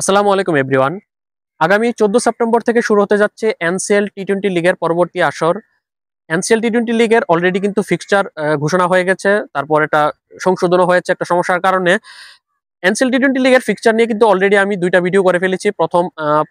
আসসালামু আলাইকুম এভরিওয়ান। আগামী 14 সেপ্টেম্বর থেকে শুরু হতে যাচ্ছে এনসিএল টি-20 লিগের পরবর্তী আসর। এনসিএল টি-20 লিগের অলরেডি কিন্তু ফিক্সচার ঘোষণা হয়ে গেছে। তারপর এটা সংশোধনও হয়েছে একটা সমস্যার কারণে। এনসিএল টি-20 লিগের ফিক্সচার নিয়ে কিন্তু অলরেডি আমি 2টা ভিডিও করে ফেলেছি। প্রথম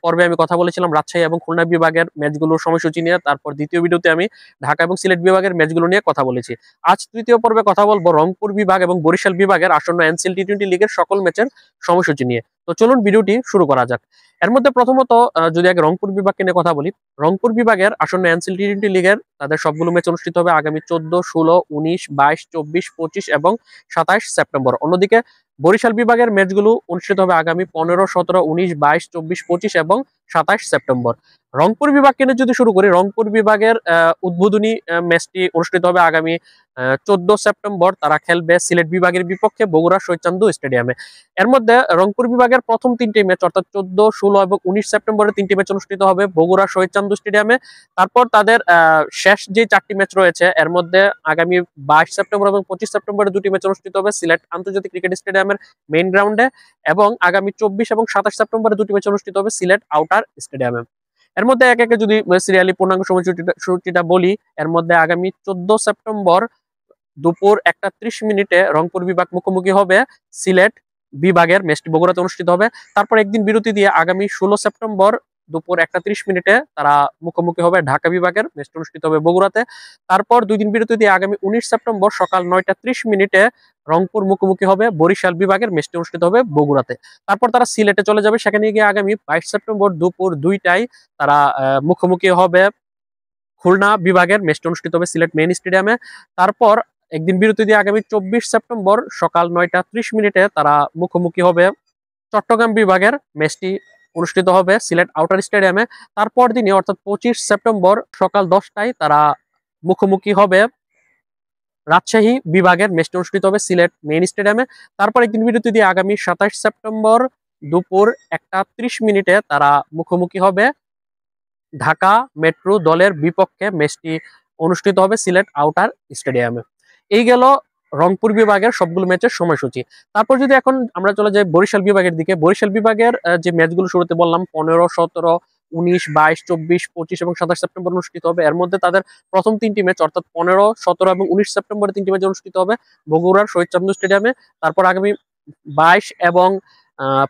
পর্বে আমি কথা বলেছিলাম রাজশাহী এবং খুলনা বিভাগের ম্যাচগুলোর সময়সূচি নিয়ে। তারপর দ্বিতীয় ভিডিওতে আমি ঢাকা এবং সিলেট বিভাগের ম্যাচগুলো নিয়ে কথা বলেছি। আজ তৃতীয় পর্বে কথা বলবো রংপুর বিভাগ এবং বরিশাল বিভাগের আসন্ন এনসিএল টি-20 লিগের সকল ম্যাচের সময়সূচি নিয়ে। তো চলুন ভিডিওটি শুরু করা যাক। এর মধ্যে প্রথমত যদি আগে রংপুর বিভাগকে নিয়ে কথা বলি, রংপুর বিভাগের আসন্ন এনসিএল টি-20 লিগের তাদের সবগুলো ম্যাচ অনুষ্ঠিত হবে আগামী 14, 16, 19, 22, 24, 25 এবং 27 সেপ্টেম্বর। অন্যদিকে বরিশাল বিভাগের ম্যাচগুলো অনুষ্ঠিত হবে আগামী 15, 17, 19, 22, 24, 25 এবং 27 সেপ্টেম্বর। রংপুর বিভাগকে নিয়ে যদি শুরু করি, রংপুর বিভাগের উদ্বোধনী ম্যাচটি অনুষ্ঠিত হবে আগামী 14 সেপ্টেম্বর। তারা খেলবে সিলেট বিভাগের বিপক্ষে বগুড়া শহীদ চান্দু স্টেডিয়ামে। এর মধ্যে রংপুর বিভাগের প্রথম তিনটি ম্যাচ অর্থাৎ 14, 16 এবং 19 সেপ্টেম্বরের তিনটি ম্যাচ অনুষ্ঠিত হবে বগুড়া শহীদ চান্দু স্টেডিয়ামে। তারপর তাদের শেষ যে 4টি ম্যাচ রয়েছে এর মধ্যে আগামী 22 সেপ্টেম্বর এবং 25 সেপ্টেম্বরে 2টি ম্যাচ অনুষ্ঠিত হবে সিলেট আন্তর্জাতিক ক্রিকেট স্টেডিয়ামের মেইন গ্রাউন্ডে, এবং আগামী 24 এবং 27 সেপ্টেম্বরে 2টি ম্যাচ অনুষ্ঠিত হবে সিলেট আউটার স্টেডিয়ামে। এর মধ্যে এক একে যদি সিরিয়ালি পূর্ণাঙ্গ সময়সূচিটা বলি, এর মধ্যে আগামী 14 সেপ্টেম্বর দুপুর 1:30 রংপুর বিভাগ মুখোমুখি হবে সিলেট বিভাগের ম্যাচটি বগুড়াতে অনুষ্ঠিত হবে। তারপর একদিন বিরতি দিয়ে আগামী 16 সেপ্টেম্বর দুপুর 1:30 তারা মুখোমুখি হবে ঢাকা বিভাগের ম্যাচটি অনুষ্ঠিত হবে বগুড়াতে। তারপর 2 দিন বিরতি দিয়ে আগামী 19 সেপ্টেম্বর সকাল 9:30 রংপুর মুখোমুখি হবে বরিশাল বিভাগের ম্যাচটি অনুষ্ঠিত হবে বগুড়াতে। তারপর তারা সিলেটে চলে যাবে, সেখানে গিয়ে আগামী 22 সেপ্টেম্বর দুপুর 2টায় তারা মুখোমুখি হবে খুলনা বিভাগের ম্যাচটি অনুষ্ঠিত হবে সিলেট মেইন স্টেডিয়ামে। তারপর একদিন বিরতি দিয়ে আগামী 24 সেপ্টেম্বর সকাল 9:30 তারা মুখোমুখি হবে চট্টগ্রাম বিভাগের ম্যাচটি অনুষ্ঠিত হবে সিলেট আউটার স্টেডিয়ামে। তারপর দিনে অর্থাৎ 25 সেপ্টেম্বর সকাল 10টায় তারা মুখোমুখি হবে রাজশাহী বিভাগের ম্যাচটি অনুষ্ঠিত হবে সিলেট মেইন স্টেডিয়ামে। তারপর একদিন বিরতি দিয়ে আগামী 27 সেপ্টেম্বর দুপুর 1:30 তারা মুখোমুখি হবে ঢাকা মেট্রো দলের বিপক্ষে। ম্যাচটি অনুষ্ঠিত হবে সিলেট আউটার স্টেডিয়ামে। এই গেল রংপুর বিভাগের সবগুলো ম্যাচের সময়সূচি। তারপর যদি এখন আমরা চলে যাই বরিশাল বিভাগের দিকে, বরিশাল বিভাগের যে ম্যাচগুলো শুরুতে বললাম 15, 17, 19, 22, 24, 25 এবং 27 সেপ্টেম্বর অনুষ্ঠিত হবে। এর মধ্যে তাদের প্রথম তিনটি ম্যাচ অর্থাৎ 15, 17 এবং 19 সেপ্টেম্বরে তিনটি ম্যাচ অনুষ্ঠিত হবে বগুড়ার শহীদ চান্দু স্টেডিয়ামে। তারপর আগামী 22 এবং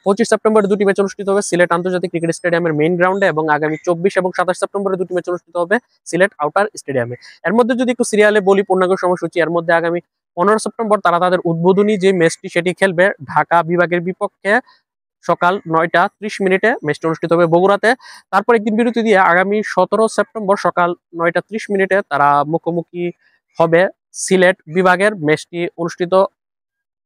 25 সেপ্টেম্বরে 2টি ম্যাচ অনুষ্ঠিত হবে সিলেট আন্তর্জাতিক ক্রিকেট স্টেডিয়ামের মেইন গ্রাউন্ডে, এবং আগামী 24 এবং 27 সেপ্টেম্বরে 2টি ম্যাচ অনুষ্ঠিত হবে সিলেট আউটার স্টেডিয়ামে। এর মধ্যে যদি একটু সিরিয়ালে বলি পূর্ণাঙ্গ সময়সূচি, এর মধ্যে আগামী 15 সেপ্টেম্বর তারা তাদের উদ্বোধনী যে ম্যাচটি সেটি খেলবে ঢাকা বিভাগের বিপক্ষে সকাল 9:30 ম্যাচটি অনুষ্ঠিত হবে বগুড়াতে। তারপর একদিন বিরতি দিয়ে আগামী 17 সেপ্টেম্বর সকাল 9:30 তারা মুখোমুখি হবে সিলেট বিভাগের ম্যাচটি অনুষ্ঠিত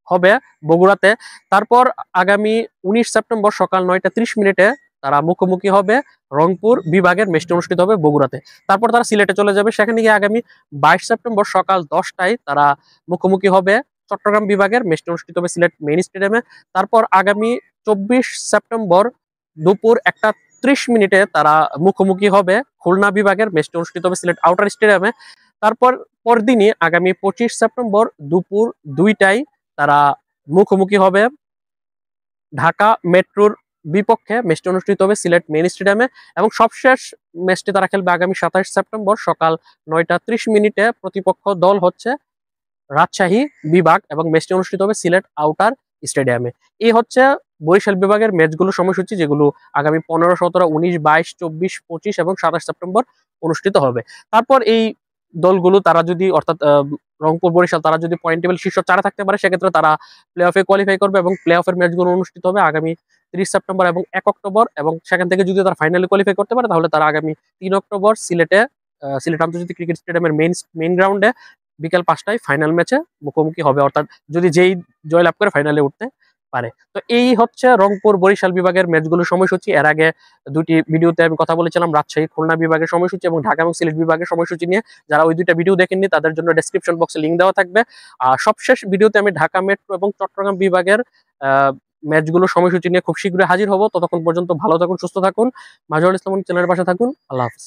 হবে বগুড়াতে। তারপর আগামী 19 সেপ্টেম্বর সকাল 9:30 তারা মুখোমুখি হবে রংপুর বিভাগের ম্যাচটি অনুষ্ঠিত হবে বগুড়াতে। তারপর তারা সিলেটে চলে যাবে, সেখানে গিয়ে আগামী 22 সেপ্টেম্বর সকাল 10টায় তারা মুখোমুখি হবে চট্টগ্রাম বিভাগের ম্যাচটি অনুষ্ঠিত হবে সিলেট মেইন স্টেডিয়ামে। তারপর আগামী 24 সেপ্টেম্বর দুপুর 1:30 তারা মুখোমুখি হবে খুলনা বিভাগের ম্যাচটি অনুষ্ঠিত হবে সিলেট আউটার স্টেডিয়ামে। তারপর পরদিনই আগামী 25 সেপ্টেম্বর দুপুর 2টায় তারা মুখোমুখি হবে ঢাকা মেট্রোর বিপক্ষে। ম্যাচটি অনুষ্ঠিত হবে সিলেট মেইন স্টেডিয়ামে, এবং সবশেষ ম্যাচটি তারা খেলবে আগামী 27 সেপ্টেম্বর সকাল 9:30 প্রতিপক্ষ দল হচ্ছে রাজশাহী বিভাগ, এবং ম্যাচটি অনুষ্ঠিত হবে সিলেট আউটার স্টেডিয়ামে। এই হচ্ছে বরিশাল বিভাগের ম্যাচগুলো সময়সূচি, যেগুলো আগামী 15, 17, 19, 22, 24, 25 এবং 27 সেপ্টেম্বর অনুষ্ঠিত হবে। তারপর এই দলগুলো তারা যদি অর্থাৎ রংপুর বরিশাল তারা যদি পয়েন্ট টেবিল শীর্ষ 4-এ থাকতে পারে, সেক্ষেত্রে তারা প্লে অফে কোয়ালিফাই করবে, এবং প্লে অফের ম্যাচগুলো অনুষ্ঠিত হবে আগামী 30 সেপ্টেম্বর এবং 1 অক্টোবর, এবং সেখান থেকে যদি তারা ফাইনালে কোয়ালিফাই করতে পারে তাহলে তারা আগামী 3 অক্টোবর সিলেটে সিলেট আন্তর্জাতিক ক্রিকেট স্টেডিয়ামের মেইন গ্রাউন্ডে বিকেল 5টায় ফাইনাল ম্যাচে মুখোমুখি হবে, অর্থাৎ যদি যেই জয়লাভ করে ফাইনালে উঠতে পারে। তো এই হচ্ছে রংপুর বরিশাল বিভাগের ম্যাচগুলোর সময়সূচি। এর আগে 2টি ভিডিওতে আমি কথা বলেছিলাম রাজশাহী খুলনা বিভাগের সময়সূচি এবং ঢাকা এবং সিলেট বিভাগের সময়সূচি নিয়ে। যারা ওই 2টা ভিডিও দেখেননি তাদের জন্য ডেসক্রিপশন বক্সে লিঙ্ক দেওয়া থাকবে। আর সবশেষ ভিডিওতে আমি ঢাকা মেট্রো এবং চট্টগ্রাম বিভাগের ম্যাচগুলোর সময়সূচি নিয়ে খুব শীঘ্রই হাজির হব। ততক্ষণ পর্যন্ত ভালো থাকুন, সুস্থ থাকুন, মাজহারুল ইসলাম চ্যানেলের পাশে থাকুন। আল্লাহ হাফিজ।